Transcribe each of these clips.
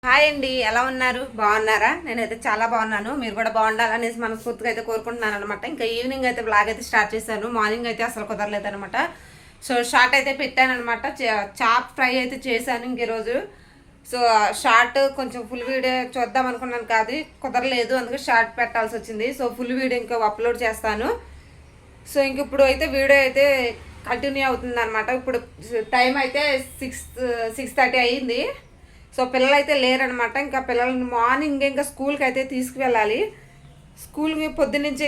Hi అండి, ఎలా ఉన్నారు? బాగున్నారా? నేనైతే చాలా బాగున్నాను. మీరు కూడా బాగుండాలనేసి మనస్ఫూర్తిగా అయితే కోరుకుంటున్నాను అనమాట. ఇంకా ఈవినింగ్ అయితే బ్లాగ్ అయితే స్టార్ట్ చేశాను. మార్నింగ్ అయితే అసలు కుదరలేదు అనమాట. సో షార్ట్ అయితే పెట్టాను అనమాట. చాప్ ఫ్రై అయితే చేశాను ఇంక ఈరోజు. సో షార్ట్ కొంచెం ఫుల్ వీడియో చూద్దాం అనుకున్నాను, కాదు కుదరలేదు, అందుకే షార్ట్ పెట్టాల్సి వచ్చింది. సో ఫుల్ వీడియో ఇంకా అప్లోడ్ చేస్తాను. సో ఇంక ఇప్పుడు అయితే వీడియో అయితే కంటిన్యూ అవుతుంది అనమాట. ఇప్పుడు టైం అయితే 6:30 అయ్యింది. సో పిల్లలు అయితే లేరనమాట. ఇంకా పిల్లల్ని మార్నింగ్ ఇంకా స్కూల్కి అయితే తీసుకువెళ్ళాలి. స్కూల్కి పొద్దున్నుంచి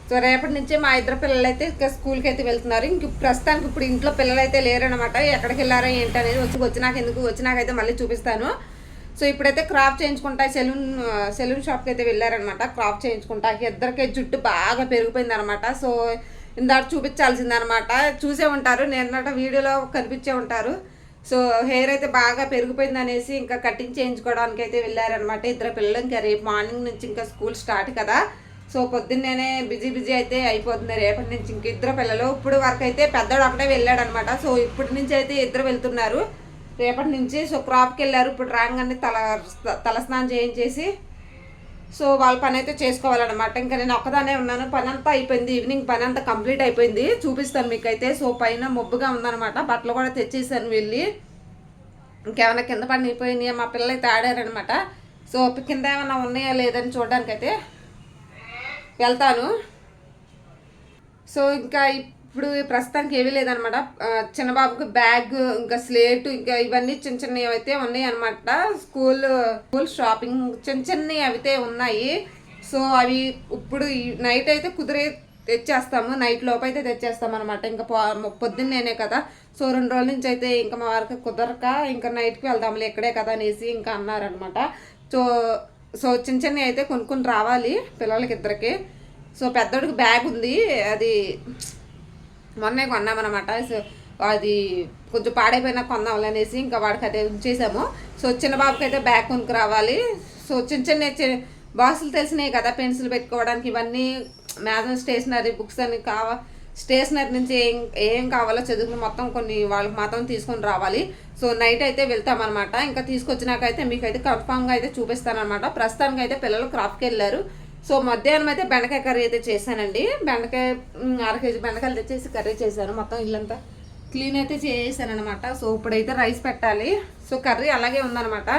సో రేపటి నుంచి మా ఇద్దరు పిల్లలు అయితే ఇంకా స్కూల్కి అయితే వెళ్తున్నారు. ఇంక ప్రస్తుతానికి ఇప్పుడు ఇంట్లో పిల్లలు అయితే లేరనమాట. ఎక్కడికి వెళ్ళారో ఏంటనేది వచ్చినాకైతే మళ్ళీ చూపిస్తాను. సో ఇప్పుడైతే క్రాప్ చేయించుకుంటా సెలూన్ షాప్కి అయితే వెళ్ళారనమాట. క్రాప్ చేయించుకుంటా ఇద్దరికే జుట్టు బాగా పెరిగిపోయింది అనమాట. సో ఇందాక చూపించాల్సిందనమాట. చూసే ఉంటారు, నేను వీడియోలో కనిపించే ఉంటారు. సో హెయిర్ అయితే బాగా పెరిగిపోయింది అనేసి ఇంకా కటింగ్ చేయించుకోవడానికి అయితే వెళ్ళారనమాట ఇద్దరు పిల్లలు. ఇంకా రేపు మార్నింగ్ నుంచి ఇంకా స్కూల్ స్టార్ట్ కదా. సో పొద్దున్నేనే బిజీ అయితే అయిపోతుంది రేపటి నుంచి. ఇంక ఇద్దరు పిల్లలు ఇప్పుడు వరకు అయితే పెద్దవాడు ఒకటే వెళ్ళాడనమాట. సో ఇప్పటి నుంచి అయితే ఇద్దరు వెళ్తున్నారు రేపటి నుంచి. సో క్రాప్కి వెళ్ళారు. ఇప్పుడు రాగానే తలస్నానం చేయించేసి సో వాళ్ళ పని అయితే చేసుకోవాలన్నమాట. ఇంకా నేను ఒక్కదానే ఉన్నాను. పని అంతా అయిపోయింది, ఈవినింగ్ పని అంతా కంప్లీట్ అయిపోయింది. చూపిస్తాను మీకైతే. సో పైన మబ్బుగా ఉందన్నమాట. బట్టలు కూడా తెచ్చేసాను వెళ్ళి. ఇంకేమైనా కింద పడిపోయినాయా, మా పిల్లలు అయితే ఆడారనమాట. సో కింద ఏమైనా ఉన్నాయా లేదని చూడడానికి అయితే వెళ్తాను. సో ఇంకా ఇప్పుడు ప్రస్తుతానికి ఏమీ లేదనమాట. చిన్నబాబుకి బ్యాగ్, ఇంకా స్లేట్, ఇంకా ఇవన్నీ చిన్నవి అయితే ఉన్నాయి అనమాట. స్కూల్ షాపింగ్ చిన్నవి అయితే ఉన్నాయి. సో అవి ఇప్పుడు నైట్ అయితే తెచ్చేస్తాము. నైట్ లోపు అయితే తెచ్చేస్తాం అనమాట. ఇంకా పొద్దున్నేనే కదా. సో 2 రోజుల నుంచి అయితే ఇంకా మా వారికి కుదరక ఇంకా నైట్కి వెళ్దాంలే ఇక్కడే కదా అనేసి ఇంకా అన్నారనమాట. సో చిన్నవి అయితే కొనుక్కొని రావాలి పిల్లలకి ఇద్దరికి. సో పెద్దోడికి బ్యాగ్ ఉంది, అది మొన్నే కొన్నామన్నమాట. సో అది కొంచెం పాడైపోయినా కొందాం అనేసి ఇంకా వాడికి అయితే ఉంచేసాము. సో చిన్న బాబుకి అయితే బ్యాగ్ కొనుక్కు రావాలి. సో చిన్న బాక్సులు తెలిసినాయి కదా, పెన్సిల్ పెట్టుకోవడానికి ఇవన్నీ, మ్యాథమెటిక్స్ స్టేషనరీ బుక్స్ అని స్టేషనరీ నుంచి ఏం కావాలో చదువుకుని మొత్తం కొన్ని వాళ్ళకి మాత్రం తీసుకొని రావాలి. సో నైట్ అయితే వెళ్తామన్నమాట. ఇంకా తీసుకొచ్చినాకైతే మీకైతే కన్ఫామ్గా అయితే చూపిస్తానమాట. ప్రస్తుతానికి అయితే పిల్లలు క్రాఫ్ట్కి వెళ్ళారు. సో మధ్యాహ్నం అయితే బెండకాయ కర్రీ అయితే చేశానండి. బెండకాయ 1/2 కేజీ బెండకాయలు తెచ్చేసి కర్రీ చేశాను. మొత్తం ఇల్లంతా క్లీన్ అయితే చేసాను అనమాట. సో ఇప్పుడైతే రైస్ పెట్టాలి. సో కర్రీ అలాగే ఉందనమాట.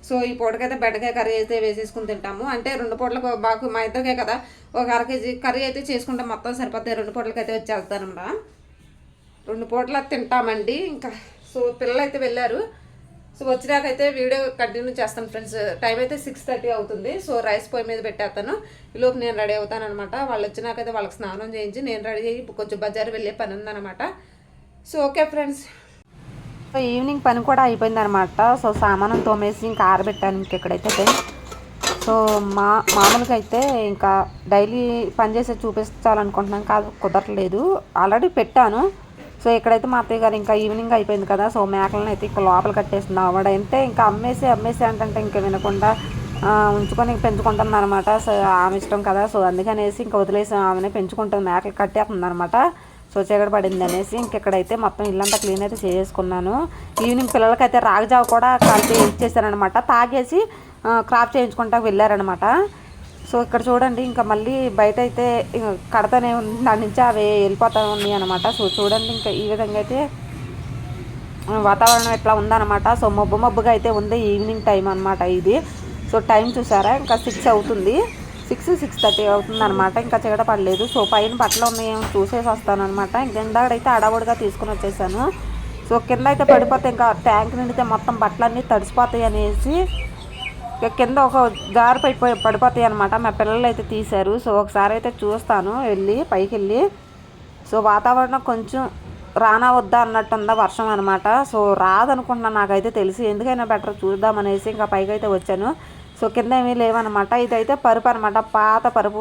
సో ఈ పూటకైతే బెండకాయ కర్రీ అయితే వేసేసుకుని తింటాము. అంటే 2 పూటలకు బాగా మా ఇద్దరికే కదా, ఒక 1/2 కేజీ కర్రీ అయితే చేసుకుంటే మొత్తం సరిపోతాయి. 2 పూటలకి అయితే వచ్చి వెళ్తానమాట. 2 పూటలు తింటామండి ఇంకా. సో పిల్లలు అయితే వెళ్ళారు. సో వచ్చినాకైతే వీడియో కంటిన్యూ చేస్తాను ఫ్రెండ్స్. టైం అయితే 6:30 అవుతుంది. సో రైస్ పొయ్యి మీద పెట్టేస్తాను. ఈలోపు నేను రెడీ అవుతాను అనమాట. వాళ్ళు వచ్చినాకైతే వాళ్ళకి స్నానం చేయించి నేను రెడీ అయ్యి కొంచెం బజారు వెళ్ళే పని ఉందన్నమాట. So okay friends. So evening పని కూడా అయిపోయిందనమాట. సో సామానం తోమేసి ఇంకా ఆరబెట్టాను ఇంకెక్కడైతే. సో మామూలుగా అయితే ఇంకా డైలీ పని చేసే చూపించాలనుకుంటున్నాను, కాదు కుదరలేదు. ఆల్రెడీ పెట్టాను. సో ఇక్కడైతే మా అత్తయ్య గారు ఇంకా ఈవినింగ్ అయిపోయింది కదా. సో మేకలను అయితే ఇంకా లోపల కట్టేస్తుంది ఆవిడ. అంటే ఇంకా అమ్మేసి అంటే ఇంకా వినకుండా ఉంచుకొని పెంచుకుంటుంది అనమాట. సో ఆమె ఇష్టం కదా. సో అందుకనేసి ఇంకా వదిలేసి ఆమెనే పెంచుకుంటుంది, మేకలు కట్టేస్తుంది అనమాట. సో చీకటి పడింది అనేసి ఇంకెక్కడైతే మొత్తం ఇల్లంతా క్లీన్ అయితే చేసుకున్నాను. ఈవినింగ్ పిల్లలకైతే రాగజావ కూడా కలిపి ఇచ్చేసారనమాట. తాగేసి క్రాప్ చేయించుకుంటా వెళ్ళారనమాట. సో ఇక్కడ చూడండి, ఇంకా మళ్ళీ బయట అయితే కడతానే ఉంది, దాని నుంచి అవి వెళ్ళిపోతూ ఉన్నాయి అనమాట. సో చూడండి, ఇంకా ఈ విధంగా అయితే వాతావరణం ఎట్లా ఉందన్నమాట. సో మబ్బుగా అయితే ఉంది. ఈవినింగ్ టైం అనమాట ఇది. సో టైం చూసారా, ఇంకా 6 అవుతుంది. 6:30 అవుతుంది అనమాట. ఇంకా చీకట పడలేదు. సో పైన బట్టలు ఉన్నాయేమో చూసేసి వస్తాను అనమాట. ఇందాకడైతే అడవుడిగా తీసుకుని వచ్చేసాను. సో కింద అయితే పడిపోతే ఇంకా ట్యాంక్ నిండితే మొత్తం బట్టలన్నీ తడిసిపోతాయి అనేసి కింద ఒక జారు పడిపోతాయి అనమాట. మా పిల్లలు అయితే తీశారు. సో ఒకసారి అయితే చూస్తాను వెళ్ళి పైకి వెళ్ళి. సో వాతావరణం కొంచెం రానా వద్దా అన్నట్టు ఉందా వర్షం అనమాట. సో రాదనుకుంటున్నాను నాకైతే తెలిసి, ఎందుకైనా బెటర్ చూద్దామనేసి ఇంకా పైకి అయితే వచ్చాను. సో కింద ఏమీ లేవన్నమాట. ఇదైతే పరుపు అనమాట, పాత పరుపు,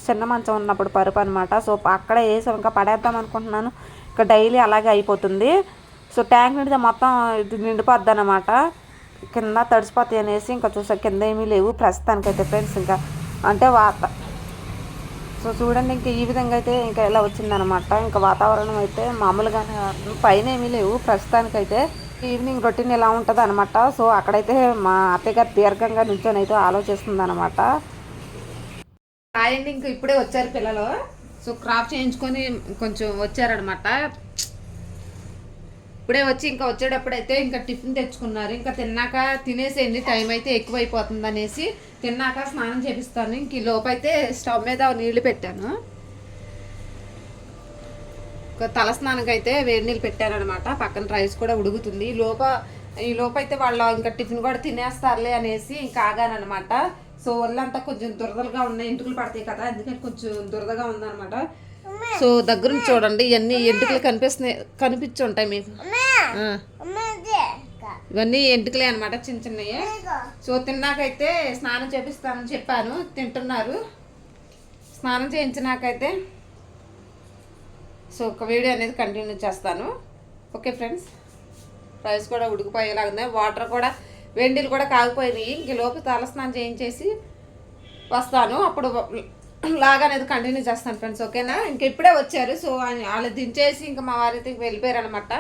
చిన్న మంచం ఉన్నప్పుడు పరుపు అనమాట. సో అక్కడే వేసాం, ఇంకా పడేద్దాం అనుకుంటున్నాను. ఇంకా డైలీ అలాగే అయిపోతుంది. సో ట్యాంక్ నిండితే మొత్తం నిండిపోద్ది అనమాట. కింద తడిసిపోతాయి అనేసి ఇంకా చూసా కింద ఏమీ లేవు ప్రస్తుతానికైతే ఫ్రెండ్స్. ఇంకా అంటే సో చూడండి, ఇంకా ఈ విధంగా అయితే ఇంకా ఇలా వచ్చిందనమాట. ఇంకా వాతావరణం అయితే మామూలుగానే, పైన ఏమీ లేవు ప్రస్తుతానికైతే. ఈవినింగ్ రొటీన్ ఎలా ఉంటుంది అనమాట. సో అక్కడైతే మా అత్తయ్య గారు దీర్ఘంగా నుంచొని అయితే ఆలోచిస్తుంది అనమాట. రాయండి ఇంక ఇప్పుడే వచ్చారు పిల్లలు. సో క్రాఫ్ట్ చేయించుకొని కొంచెం వచ్చారనమాట. ఇప్పుడే వచ్చి ఇంకా వచ్చేటప్పుడైతే ఇంకా టిఫిన్ తెచ్చుకున్నారు. ఇంకా తిన్నాక తినేసేయండి, టైం అయితే ఎక్కువైపోతుంది అనేసి తిన్నాక స్నానం చేపిస్తాను. ఇంక ఈ లోపైతే స్టవ్ మీద నీళ్లు పెట్టాను. తల స్నానంకి అయితే వేడి నీళ్ళు పెట్టాను అనమాట. పక్కన రైస్ కూడా ఉడుకుతుంది. ఈ లోపైతే వాళ్ళు ఇంకా టిఫిన్ కూడా తినేస్తారులే అనేసి ఇంకా ఆగానమాట. సో ఒళ్ళంతా కొంచెం దురదలుగా ఉన్నాయి, ఎంటుకలు పడతాయి కదా, అందుకని కొంచెం దురదగా ఉందన్నమాట. సో దగ్గర నుంచి చూడండి, ఇవన్నీ ఎంటుకలు కనిపించుంటాయి మీకు. ఇవన్నీ ఎంటుకలే అనమాట, చిన్న చిన్నవి. సో తిన్నాకైతే స్నానం చేపిస్తానని చెప్పాను, తింటున్నారు. స్నానం చేయించినాకైతే సో ఒక వీడియో అనేది కంటిన్యూ చేస్తాను. ఓకే ఫ్రెండ్స్, రైస్ కూడా ఉడికిపోయేలాగా, వాటర్ కూడా వెండిలు కూడా కాగిపోయినాయి. ఇంక లోపు తలస్నానం చేయించేసి వస్తాను, అప్పుడు లాగా అనేది కంటిన్యూ చేస్తాను ఫ్రెండ్స్. ఓకేనా, ఇంక ఇప్పుడే వచ్చారు. సో వాళ్ళు దించేసి ఇంకా మా వారైతే వెళ్ళిపోయారు అనమాట.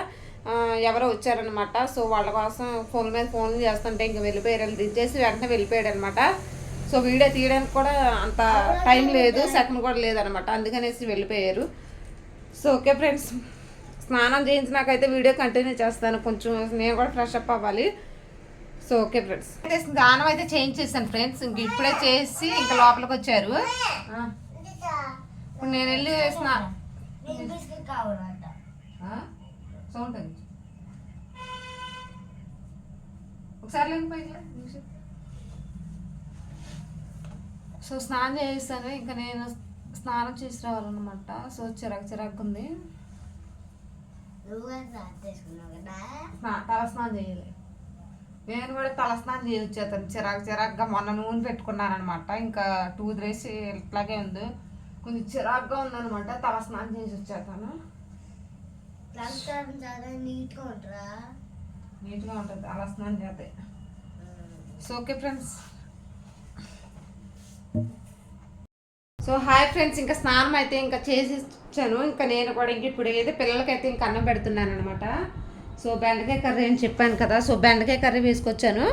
ఎవరో వచ్చారనమాట. సో వాళ్ళ కోసం ఫోన్ మీద ఫోన్లు చేస్తుంటే ఇంక వెళ్ళిపోయారు. దించేసి వెంటనే వెళ్ళిపోయాడు అనమాట. సో వీడియో తీయడానికి కూడా అంత టైం లేదు, సెకండ్ కూడా లేదనమాట, అందుకనేసి వెళ్ళిపోయారు. సో ఓకే ఫ్రెండ్స్, స్నానం చేయించినాకైతే వీడియో కంటిన్యూ చేస్తాను. కొంచెం నేను కూడా ఫ్రెష్ అప్ అవ్వాలి. సో ఓకే ఫ్రెండ్స్, స్నానం అయితే చేంజ్ చేశాను ఫ్రెండ్స్. ఇంక ఇప్పుడే చేసి ఇంకా లోపలికి వచ్చారు. ఇప్పుడు నేను వెళ్ళి సౌండ్ ఒకసారి సో స్నానం చేస్తాను. ఇంకా నేను స్నానం చేసి రావాలన్నమాట. సో చిరాకు ఉంది. తలస్నానం చేయాలి, నేను కూడా తలస్నానం చేయొచ్చేతాను. చిరాకుగా మొన్న నూనె పెట్టుకున్నాను అనమాట. ఇంకా 2 days ఇట్లాగే ఉంది, కొంచెం చిరాకుగా ఉందనమాట. తలస్నానం చేసి వచ్చేతాను. నీట్గా ఉంటుంది తలస్నానం చేస్తే. So okay friends. So hi friends, ఇంకా స్నానం అయితే ఇంకా చేసి ఇచ్చాను. ఇంకా నేను కూడా ఇంక ఇప్పుడు అయితే పిల్లలకైతే ఇంకా అన్నం పెడుతున్నాను అనమాట. సో బెండకాయ కర్రీ అని చెప్పాను కదా, సో బెండకాయ కర్రీ వేసుకొచ్చాను.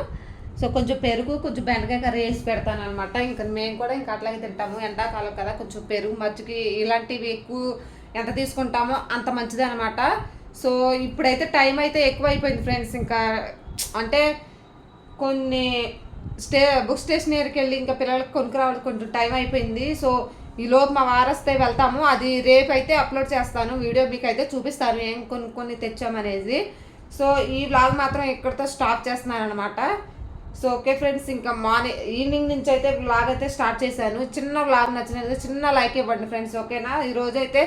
సో కొంచెం పెరుగు, కొంచెం బెండకాయ కర్రీ వేసి పెడతాను అనమాట. ఇంకా మేము కూడా ఇంకా అట్లాగే తింటాము, ఎండాకాలం కదా, కొంచెం పెరుగు మజ్జిగ ఇలాంటివి ఎక్కువ ఎంత తీసుకుంటామో అంత మంచిది అనమాట. సో ఇప్పుడైతే టైం అయితే ఎక్కువ అయిపోయింది ఫ్రెండ్స్. ఇంకా అంటే కొన్ని బుక్ స్టేషనరీకి వెళ్ళి ఇంకా పిల్లలకి కొనుక్కురావాలి, కొంచెం టైం అయిపోయింది. సో ఈలోపు మా వారస్తే వెళ్తాము, అది రేపు అయితే అప్లోడ్ చేస్తాను వీడియో, మీకు అయితే చూపిస్తాను ఏం కొన్ని తెచ్చామనేది. సో ఈ వ్లాగ్ మాత్రం ఇక్కడితో స్టాప్ చేస్తున్నాను అనమాట. సో ఓకే ఫ్రెండ్స్, ఇంకా ఈవినింగ్ నుంచి అయితే వ్లాగ్ అయితే స్టార్ట్ చేశాను. చిన్న వ్లాగ్ నచ్చినది చిన్న లైక్ ఇవ్వండి ఫ్రెండ్స్. ఓకేనా, ఈరోజు అయితే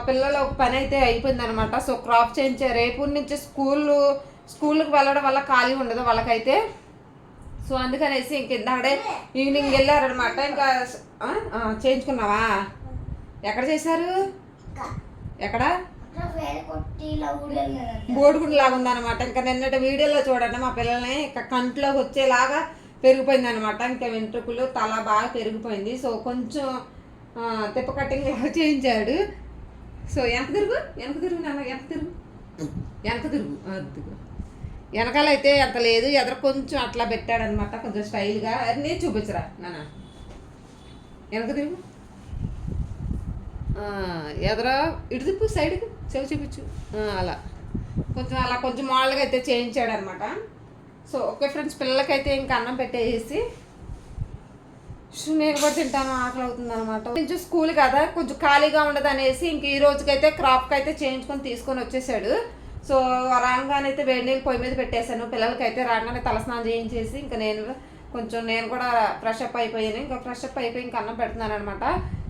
పిల్లల ఒక పని అయితే అయిపోయింది అనమాట. సో క్రాప్ చేయించే రేపు నుంచి స్కూల్కి వెళ్ళడం వల్ల ఖాళీ ఉండదు వాళ్ళకైతే. సో అందుకనేసి ఇంక ఇందాడే ఈవినింగ్ వెళ్ళారనమాట. ఇంకా చేయించుకున్నావా? ఎక్కడ చేశారు? ఎక్కడ? బోడిగుండు లాగా ఉందన్నమాట. ఇంకా నిన్నటి వీడియోలో చూడండి, మా పిల్లల్ని ఇంకా కంట్లోకి వచ్చేలాగా పెరిగిపోయింది అనమాట. ఇంకా వెంట్రుకలు తల బాగా పెరిగిపోయింది. సో కొంచెం తిప్ప కటింగ్ లాగా చేయించాడు. సో వెనక తిరుగు నాన్న, వెనక తిరుగు వెనకాలైతే అంత లేదు, ఎదర కొంచెం అట్లా పెట్టాడనమాట, కొంచెం స్టైల్గా. అన్నీ చూపించరా నాన్న, వెనక తిరుగు, ఎదర ఇటు తిప్పు, సైడ్కి చెవి చూపించు, అలా కొంచెం మామూలుగా అయితే చేయించాడు అనమాట. సో ఓకే ఫ్రెండ్స్, పిల్లలకైతే ఇంకా అన్నం పెట్టేసి నేను కూడా తింటాను, ఆకలి అవుతుంది అనమాట. కొంచెం స్కూల్ కదా, కొంచెం ఖాళీగా ఉండదు అనేసి ఇంక ఈ రోజుకైతే క్రాప్కి అయితే చేయించుకొని తీసుకొని వచ్చేసాడు. సో రాగానే అయితే వేడి నీళ్ళు పొయ్యి మీద పెట్టేశాను. పిల్లలకైతే రాగానే తలస్నానం చేయించేసి ఇంకా నేను కూడా ఫ్రెష్ అప్ అయిపోయాను. ఇంకా ఫ్రెష్ అప్ అయిపోయి ఇంకా అన్నం పెడుతున్నాను అనమాట.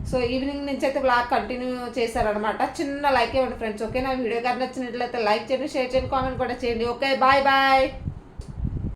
సో ఈవినింగ్ నుంచి అయితే బ్లాగ్ కంటిన్యూ చేశారనమాట. చిన్న లైక్ ఇవ్వండి ఫ్రెండ్స్. ఓకే, నా వీడియో కానీ నచ్చినట్లయితే లైక్ చేయండి, షేర్ చేయండి, కామెంట్ కూడా చేయండి. Okay, bye.